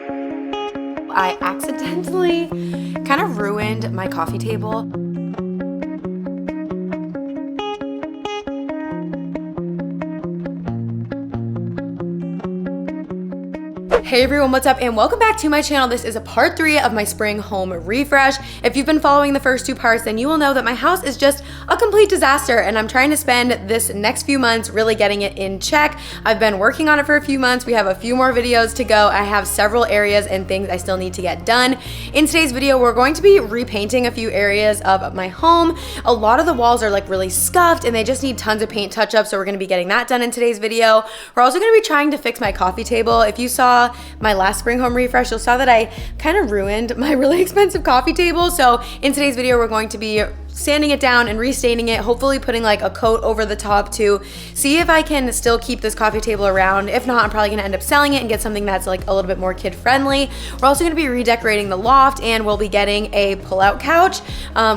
I accidentally kind of ruined my coffee table. Hey everyone, what's up and welcome back to my channel. This is a part 3 of my spring home refresh. If you've been following the first 2 parts, then you will know that my house is just a complete disaster and I'm trying to spend this next few months really getting it in check. I've been working on it for a few months. We have a few more videos to go. I have several areas and things I still need to get done. In today's video, we're going to be repainting a few areas of my home. A lot of the walls are like really scuffed and they just need tons of paint touch-ups, so we're gonna be getting that done in today's video. We're also gonna be trying to fix my coffee table. If you saw my last spring home refresh, you'll saw that I kind of ruined my really expensive coffee table. So in today's video, we're going to be sanding it down and restaining it, hopefully putting like a coat over the top to see if I can still keep this coffee table around. If not, I'm probably gonna end up selling it and get something that's like a little bit more kid friendly. We're also gonna be redecorating the loft and we'll be getting a pull-out couch.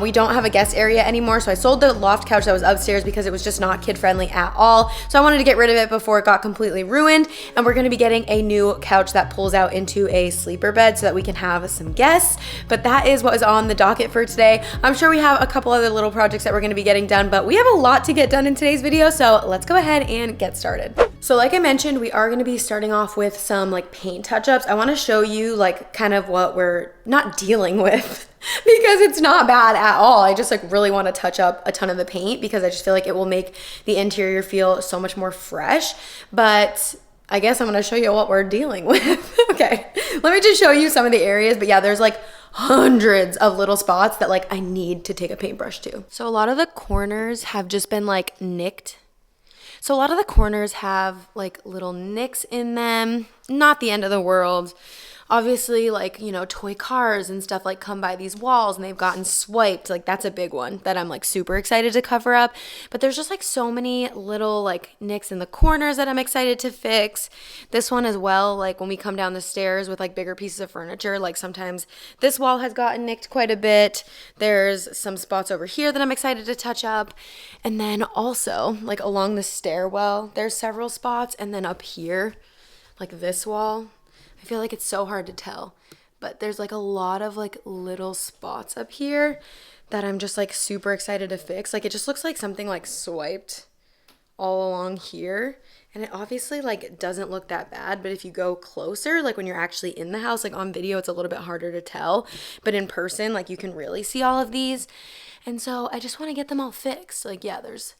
We don't have a guest area anymore, so I sold the loft couch that was upstairs because it was just not kid friendly at all. So I wanted to get rid of it before it got completely ruined, and we're gonna be getting a new couch that pulls out into a sleeper bed so that we can have some guests. But that is what is on the docket for today. I'm sure we have a couple other little projects that we're gonna be getting done, but we have a lot to get done in today's video, so let's go ahead and get started. So like I mentioned, we are gonna be starting off with some like paint touch-ups. I wanna show you like kind of what we're not dealing with because it's not bad at all. I just like really wanna touch up a ton of the paint because I just feel like it will make the interior feel so much more fresh. But I guess I'm gonna show you what we're dealing with. Okay, let me just show you some of the areas, but yeah, there's like hundreds of little spots that like I need to take a paintbrush to. So a lot of the corners have just been like nicked. So a lot of the corners have like little nicks in them, not the end of the world. Obviously, like, you know, toy cars and stuff like come by these walls and they've gotten swiped. Like that's a big one that I'm like super excited to cover up. But there's just like so many little like nicks in the corners that I'm excited to fix. This one as well, like when we come down the stairs with like bigger pieces of furniture, like sometimes this wall has gotten nicked quite a bit. There's some spots over here that I'm excited to touch up. And then also like along the stairwell, there's several spots. And then up here, like this wall, I feel like it's so hard to tell, but there's like a lot of like little spots up here that I'm just like super excited to fix. Like it just looks like something like swiped all along here. And it obviously like doesn't look that bad, but if you go closer, like when you're actually in the house, like on video, it's a little bit harder to tell, but in person, like you can really see all of these. And so I just want to get them all fixed. Like, yeah, there's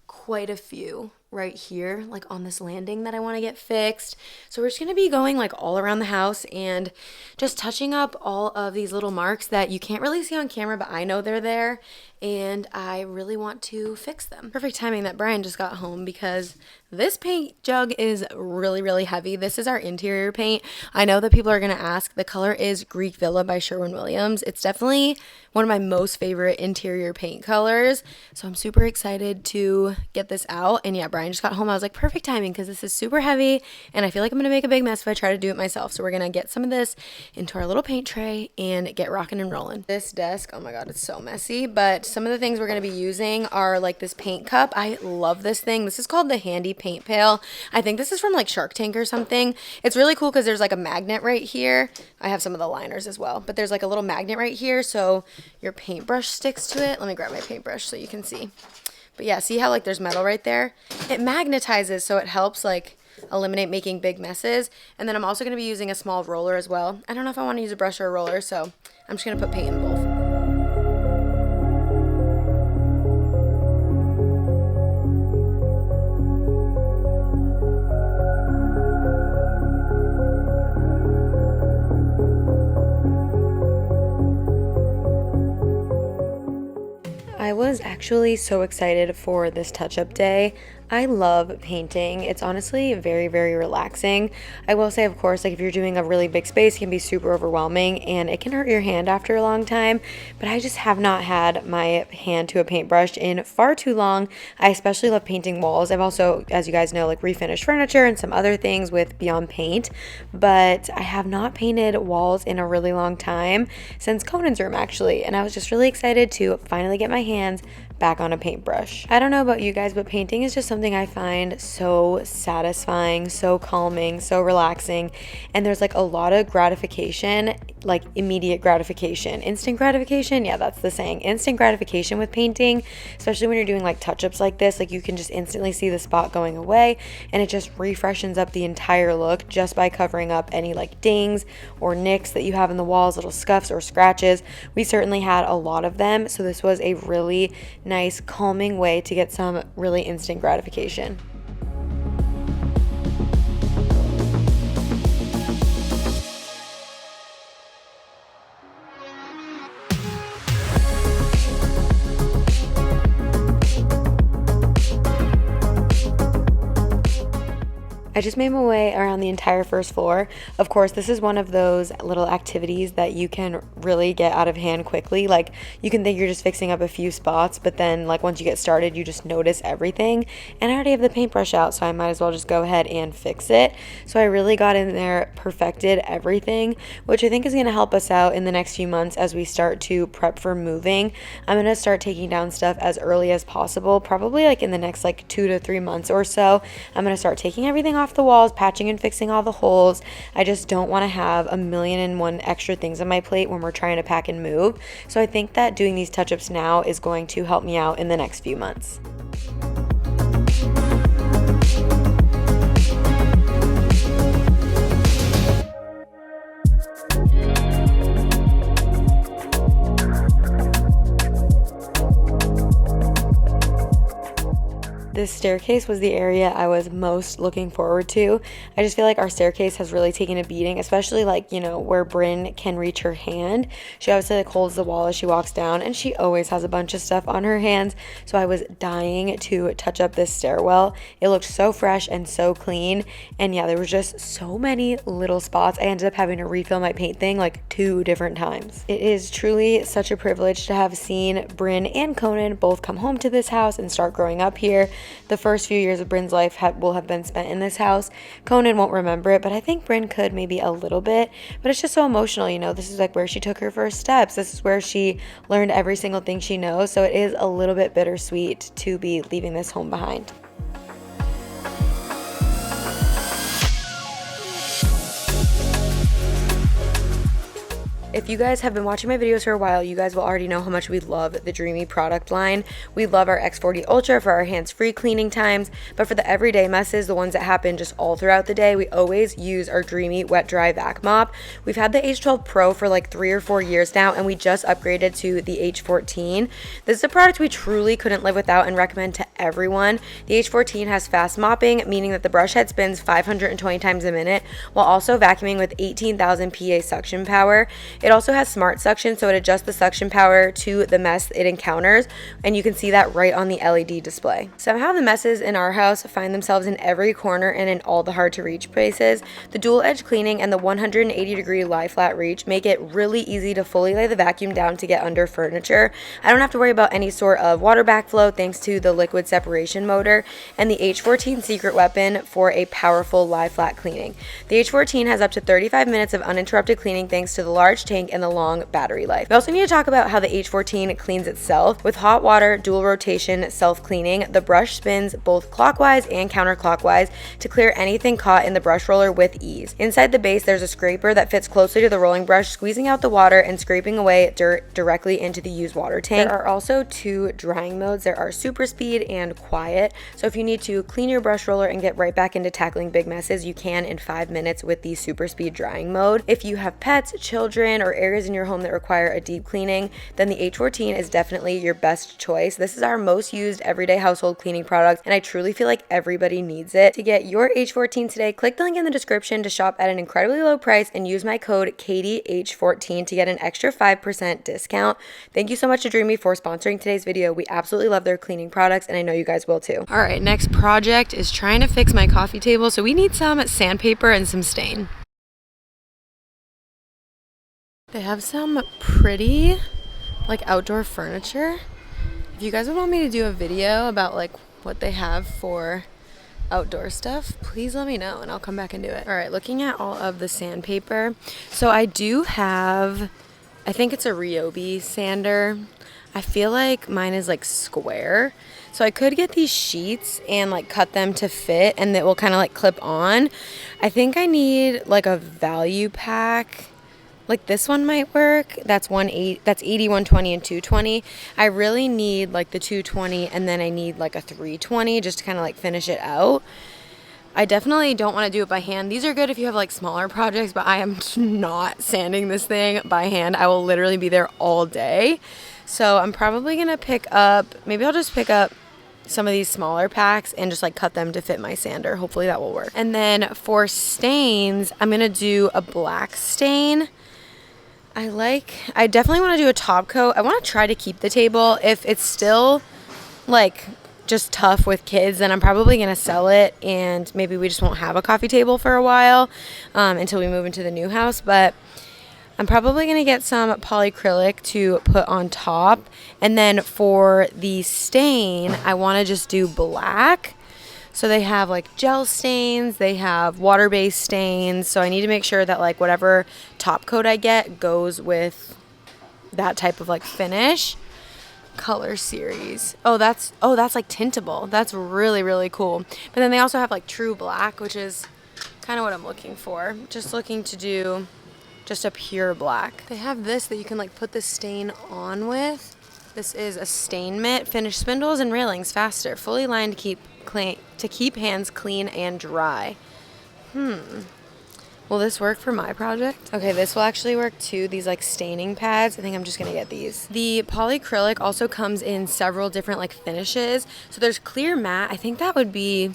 quite a few right here, like on this landing that I want to get fixed. So we're just going to be going like all around the house and just touching up all of these little marks that you can't really see on camera, but I know they're there and I really want to fix them. Perfect timing that Brian just got home because this paint jug is really, really heavy. This is our interior paint. I know that people are going to ask. The color is Greek Villa by Sherwin-Williams. It's definitely one of my most favorite interior paint colors. So I'm super excited to get this out. And yeah, Brian just got home. I was like, perfect timing because this is super heavy and I feel like I'm going to make a big mess if I try to do it myself. So we're going to get some of this into our little paint tray and get rocking and rolling. This desk, oh my God, it's so messy. But some of the things we're going to be using are like this paint cup. I love this thing. This is called the Handy Paint Pail. I think this is from like Shark Tank or something. It's really cool because there's like a magnet right here. I have some of the liners as well, but there's like a little magnet right here so your paintbrush sticks to it. Let me grab my paintbrush so you can see. But yeah, see how like there's metal right there? It magnetizes, so it helps like eliminate making big messes. And then I'm also going to be using a small roller as well. I don't know if I want to use a brush or a roller, so I'm just going to put paint in both. I was actually so excited for this touch-up day. I love painting. It's honestly very, very relaxing. I will say, of course, like if you're doing a really big space, it can be super overwhelming and it can hurt your hand after a long time, but I just have not had my hand to a paintbrush in far too long. I especially love painting walls. I've also, as you guys know, like refinished furniture and some other things with Beyond Paint, but I have not painted walls in a really long time, since Conan's room actually, and I was just really excited to finally get my hands back on a paintbrush. I don't know about you guys, but painting is just something I find so satisfying, so calming, so relaxing, and there's like a lot of gratification, like immediate gratification, instant gratification. Yeah, that's the saying, instant gratification with painting, especially when you're doing like touch-ups like this. Like you can just instantly see the spot going away, and it just refreshes up the entire look just by covering up any like dings or nicks that you have in the walls, little scuffs or scratches. We certainly had a lot of them, so this was a really nice calming way to get some really instant gratification. I just made my way around the entire first floor. Of course, this is one of those little activities that you can really get out of hand quickly. Like you can think you're just fixing up a few spots, but then like once you get started, you just notice everything. And I already have the paintbrush out, so I might as well just go ahead and fix it. So I really got in there, perfected everything, which I think is going to help us out in the next few months as we start to prep for moving. I'm going to start taking down stuff as early as possible, probably like in the next like 2 to 3 months or so. I'm going to start taking everything off the walls, patching and fixing all the holes. I just don't want to have a million and one extra things on my plate when we're trying to pack and move. So I think that doing these touch-ups now is going to help me out in the next few months. This staircase was the area I was most looking forward to. I just feel like our staircase has really taken a beating, especially like, you know, where Bryn can reach her hand. She obviously like holds the wall as she walks down, and she always has a bunch of stuff on her hands. So I was dying to touch up this stairwell. It looked so fresh and so clean. And yeah, there was just so many little spots. I ended up having to refill my paint thing like 2 different times. It is truly such a privilege to have seen Bryn and Conan both come home to this house and start growing up here. The first few years of Bryn's life will have been spent in this house. Conan won't remember it, but I think Bryn could maybe a little bit. But it's just so emotional, you know. This is like where she took her first steps. This is where she learned every single thing she knows. So it is a little bit bittersweet to be leaving this home behind. If you guys have been watching my videos for a while, you guys will already know how much we love the Dreamy product line. We love our X40 Ultra for our hands-free cleaning times, but for the everyday messes, the ones that happen just all throughout the day, we always use our Dreamy Wet Dry Vac Mop. We've had the H12 Pro for like 3 or 4 years now, and we just upgraded to the H14. This is a product we truly couldn't live without and recommend to everyone. The H14 has fast mopping, meaning that the brush head spins 520 times a minute, while also vacuuming with 18,000 PA suction power. It also has smart suction, so it adjusts the suction power to the mess it encounters, and you can see that right on the LED display. Somehow the messes in our house find themselves in every corner and in all the hard to reach places. The dual edge cleaning and the 180-degree lie flat reach make it really easy to fully lay the vacuum down to get under furniture. I don't have to worry about any sort of water backflow thanks to the liquid separation motor, and the H14 secret weapon for a powerful lie flat cleaning. The H14 has up to 35 minutes of uninterrupted cleaning thanks to the large tank and the long battery life. We also need to talk about how the H14 cleans itself. With hot water dual rotation self-cleaning, the brush spins both clockwise and counterclockwise to clear anything caught in the brush roller with ease. Inside the base, there's a scraper that fits closely to the rolling brush, squeezing out the water and scraping away dirt directly into the used water tank. There are also 2 drying modes. There are super speed and quiet. So if you need to clean your brush roller and get right back into tackling big messes, you can in 5 minutes with the super speed drying mode. If you have pets, children, or areas in your home that require a deep cleaning, then the H14 is definitely your best choice. This is our most used everyday household cleaning product, and I truly feel like everybody needs it. To get your H14 today, click the link in the description to shop at an incredibly low price and use my code KatieH14 to get an extra 5% discount. Thank you so much to Dreamy for sponsoring today's video. We absolutely love their cleaning products, and I know you guys will too. All right, next project is trying to fix my coffee table, so we need some sandpaper and some stain. They have some pretty like outdoor furniture. If you guys would want me to do a video about like what they have for outdoor stuff, please let me know and I'll come back and do it. All right, looking at all of the sandpaper. So I do have, I think it's a Ryobi sander. I feel like mine is like square. So I could get these sheets and like cut them to fit and it will kind of like clip on. I think I need like a value pack. Like this one might work. That's 80, 120, and 220. I really need like the 220 and then I need like a 320 just to kind of like finish it out. I definitely don't want to do it by hand. These are good if you have like smaller projects, but I am not sanding this thing by hand. I will literally be there all day. So I'm probably going to maybe I'll just pick up some of these smaller packs and just like cut them to fit my sander. Hopefully that will work. And then for stains, I'm going to do a black stain. I definitely want to do a top coat. I want to try to keep the table. If it's still like just tough with kids, then I'm probably going to sell it and maybe we just won't have a coffee table for a while until we move into the new house. But I'm probably going to get some polyacrylic to put on top. And then for the stain, I want to just do black. So they have like gel stains, they have water-based stains. So I need to make sure that like whatever top coat I get goes with that type of like finish. Color series. Oh, that's like tintable. That's really, really cool. But then they also have like true black, which is kind of what I'm looking for. Just looking to do just a pure black. They have this that you can like put the stain on with. This is a stain mitt. Finish spindles and railings faster. Fully lined to keep hands clean and dry. Will this work for my project? Okay, this will actually work too. These like staining pads. I think I'm just gonna get these. The polyacrylic also comes in several different like finishes. So there's clear matte. I think that would be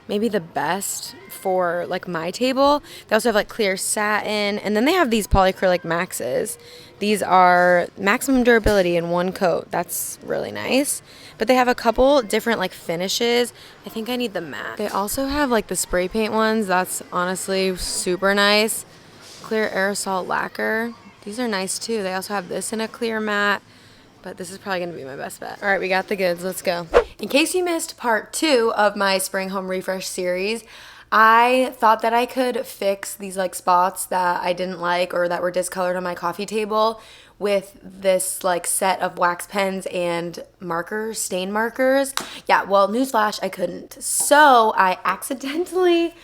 maybe the best for like my table. They also have like clear satin, and then they have these polyacrylic maxes. These are maximum durability in one coat. That's really nice. But they have a couple different like finishes. I think I need the matte. They also have like the spray paint ones. That's honestly super nice. Clear aerosol lacquer. These are nice too. They also have this in a clear matte, but this is probably gonna be my best bet. All right, we got the goods. Let's go. In case you missed part 2 of my spring home refresh series, I thought that I could fix these like spots that I didn't like or that were discolored on my coffee table with this like set of wax pens and markers, stain markers. Yeah, well, newsflash, I couldn't. So I accidentally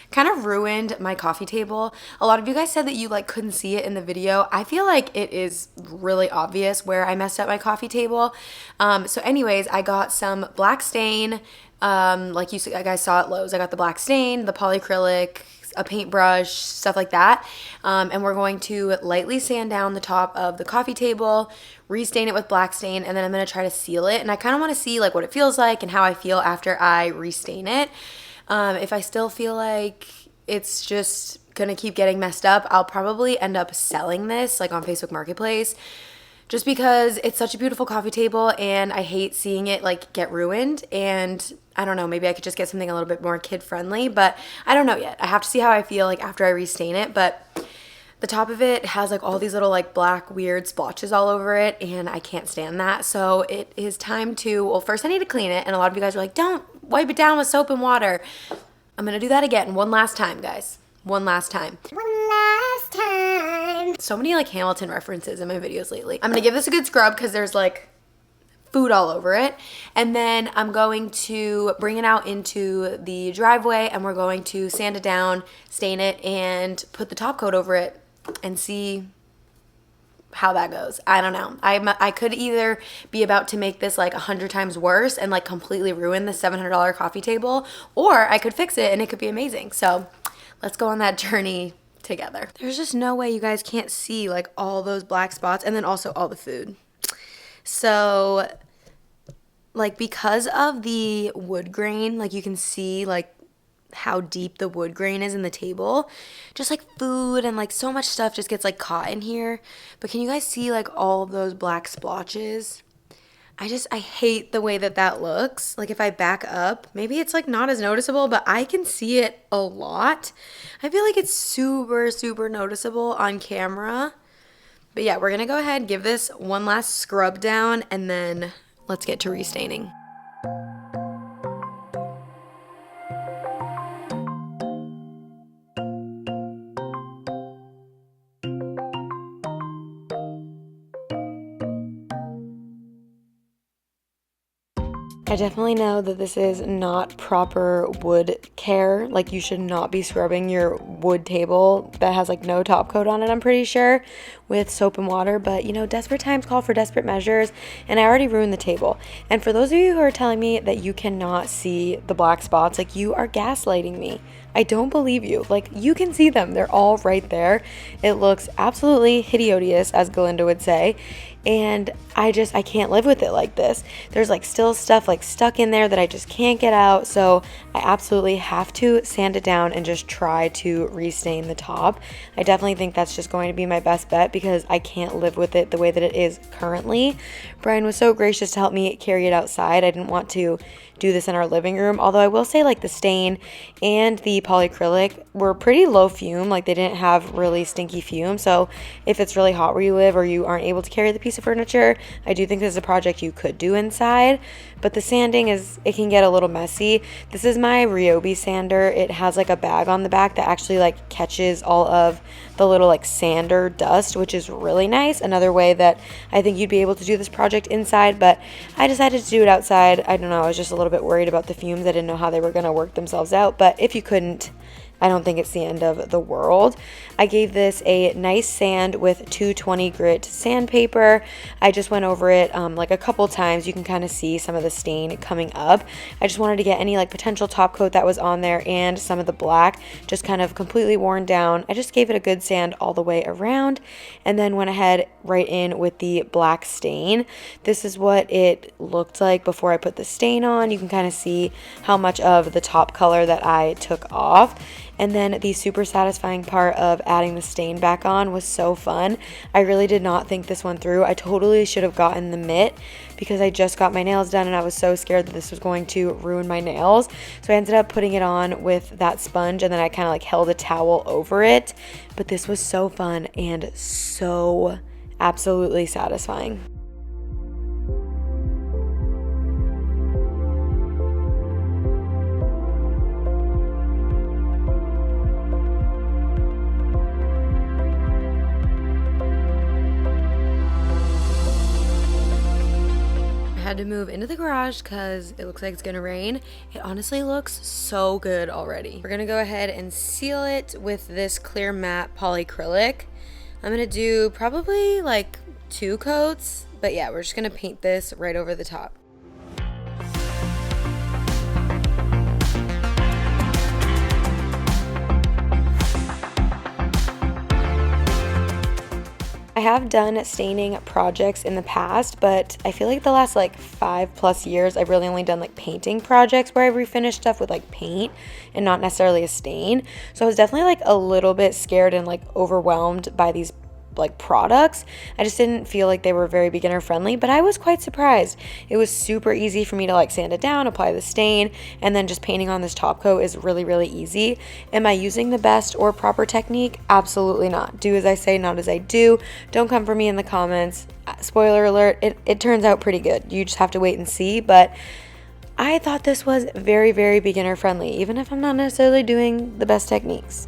kind of ruined my coffee table. A lot of you guys said that you like couldn't see it in the video. I feel like it is really obvious where I messed up my coffee table. So anyways, I got some black stain. Like you guys saw at Lowe's, I got the black stain, the polyacrylic, a paintbrush, stuff like that. And we're going to lightly sand down the top of the coffee table, restain it with black stain, and then I'm going to try to seal it. And I kind of want to see like what it feels like and how I feel after I restain it. If I still feel like it's just going to keep getting messed up, I'll probably end up selling this like on Facebook Marketplace. Just because it's such a beautiful coffee table and I hate seeing it like get ruined, and I don't know, maybe I could just get something a little bit more kid friendly, but I don't know yet. I have to see how I feel like after I restain it, but the top of it has like all these little like black weird splotches all over it and I can't stand that. So it is time to, well, first I need to clean it, and a lot of you guys are like, don't wipe it down with soap and water. I'm gonna do that again one last time, guys. One last time. So many like Hamilton references in my videos lately. I'm gonna give this a good scrub because there's like food all over it. And then I'm going to bring it out into the driveway and we're going to sand it down, stain it, and put the top coat over it and see how that goes. I don't know. I could either be about to make this like 100 times worse and like completely ruin the $700 coffee table, or I could fix it and it could be amazing. So let's go on that journey together. There's just no way you guys can't see like all those black spots and then also all the food. So like because of the wood grain, like you can see like how deep the wood grain is in the table, just like food and like so much stuff just gets like caught in here. But can you guys see like all of those black splotches? I hate the way that that looks. Like if I back up, maybe it's like not as noticeable, but I can see it a lot. I feel like it's super, super noticeable on camera. But yeah, we're gonna go ahead, give this one last scrub down, and then let's get to restaining. I definitely know that this is not proper wood care. Like, you should not be scrubbing your wood table that has like no top coat on it, I'm pretty sure, with soap and water. But you know, desperate times call for desperate measures, and I already ruined the table. And for those of you who are telling me that you cannot see the black spots, like, you are gaslighting me. I don't believe you. Like, you can see them. They're all right there. It looks absolutely hideous, as Galinda would say. And I can't live with it like this. There's like still stuff like stuck in there that I just can't get out. So I absolutely have to sand it down and just try to restain the top. I definitely think that's just going to be my best bet because I can't live with it the way that it is currently. Brian was so gracious to help me carry it outside. I didn't want to do this in our living room, although I will say like the stain and the polyacrylic were pretty low fume. Like, they didn't have really stinky fume. So if it's really hot where you live or you aren't able to carry the piece of furniture, I do think this is a project you could do inside. But the sanding it can get a little messy. This is my Ryobi sander. It has like a bag on the back that actually like catches all of the little like sander dust, which is really nice. Another way that I think you'd be able to do this project inside, but I decided to do it outside. I don't know, I was just a little bit worried about the fumes. I didn't know how they were going to work themselves out, but if you couldn't, I don't think it's the end of the world. I gave this a nice sand with 220 grit sandpaper. I just went over it like a couple times. You can kind of see some of the stain coming up. I just wanted to get any like potential top coat that was on there and some of the black just kind of completely worn down. I just gave it a good sand all the way around and then went ahead right in with the black stain. This is what it looked like before I put the stain on. You can kind of see how much of the top color that I took off. And then the super satisfying part of adding the stain back on was so fun. I really did not think this one through. I totally should have gotten the mitt because I just got my nails done and I was so scared that this was going to ruin my nails. So I ended up putting it on with that sponge and then I kind of like held a towel over it. But this was so fun and so absolutely satisfying. Had to move into the garage because it looks like it's gonna rain. It honestly looks so good already. We're gonna go ahead and seal it with this clear matte polyacrylic. I'm gonna do probably like 2 coats, but yeah, we're just gonna paint this right over the top. I have done staining projects in the past, but I feel like the last like 5+ years, I've really only done like painting projects where I've refinished stuff with like paint and not necessarily a stain. So I was definitely like a little bit scared and like overwhelmed by these like products. I just didn't feel like they were very beginner friendly, but I was quite surprised. It was super easy for me to like sand it down, apply the stain, and then just painting on this top coat is really, really easy. Am I using the best or proper technique? Absolutely not. Do as I say, not as I do. Don't come for me in the comments. Spoiler alert, it turns out pretty good. You just have to wait and see, but I thought this was very, very beginner friendly, even if I'm not necessarily doing the best techniques.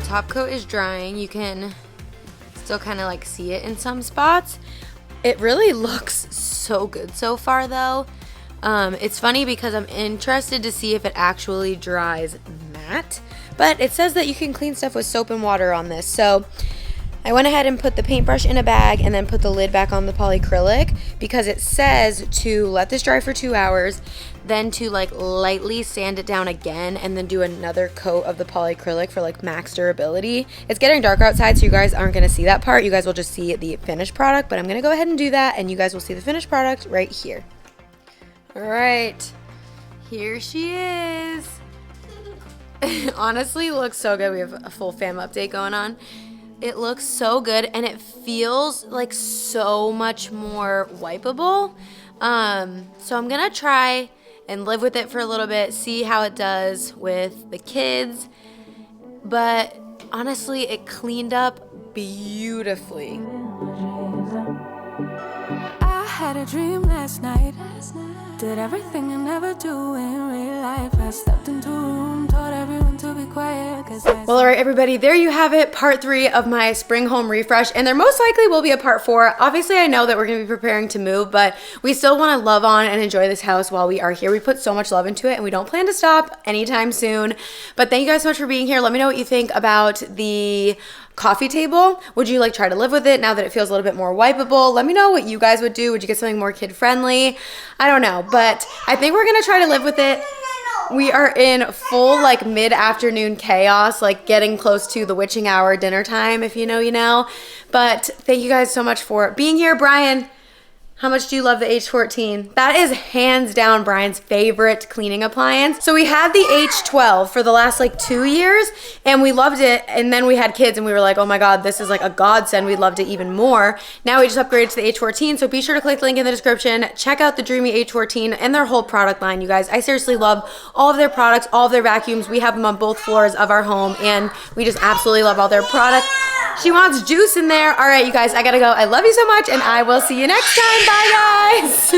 Top coat is drying. You can still kind of like see it in some spots. It really looks so good so far though. It's funny because I'm interested to see if it actually dries matte, but it says that you can clean stuff with soap and water on this. So I went ahead and put the paintbrush in a bag and then put the lid back on the polyacrylic because it says to let this dry for 2 hours, then to like lightly sand it down again and then do another coat of the polyacrylic for like max durability. It's getting dark outside, so you guys aren't going to see that part. You guys will just see the finished product, but I'm going to go ahead and do that and you guys will see the finished product right here. All right, here she is. Honestly, looks so good. We have a full fam update going on. It looks so good and it feels like so much more wipeable. So I'm gonna try and live with it for a little bit, see how it does with the kids. But honestly, it cleaned up beautifully. I had a dream last night. Did everything I never do in real life. I stepped into a room, told everyone to be quiet. Well, all right, everybody, there you have it, part 3 of my spring home refresh, and there most likely will be a part 4. Obviously, I know that we're going to be preparing to move, but we still want to love on and enjoy this house while we are here. We put so much love into it, and we don't plan to stop anytime soon. But thank you guys so much for being here. Let me know what you think about the coffee table. Would you like try to live with it now that it feels a little bit more wipeable? Let me know what you guys would do. Would you get something more kid friendly? I don't know, but I think we're gonna try to live with it. We are in full like mid-afternoon chaos, like getting close to the witching hour dinner time. If you know, you know. But thank you guys so much for being here. Brian, how much do you love the H14? That is hands down Brian's favorite cleaning appliance. So we had the H12 for the last like 2 years and we loved it. And then we had kids and we were like, oh my God, this is like a godsend. We loved it even more. Now we just upgraded to the H14. So be sure to click the link in the description. Check out the Dreamy H14 and their whole product line, you guys. I seriously love all of their products, all of their vacuums. We have them on both floors of our home and we just absolutely love all their products. She wants juice in there. All right, you guys, I gotta go. I love you so much and I will see you next time. Bye, guys.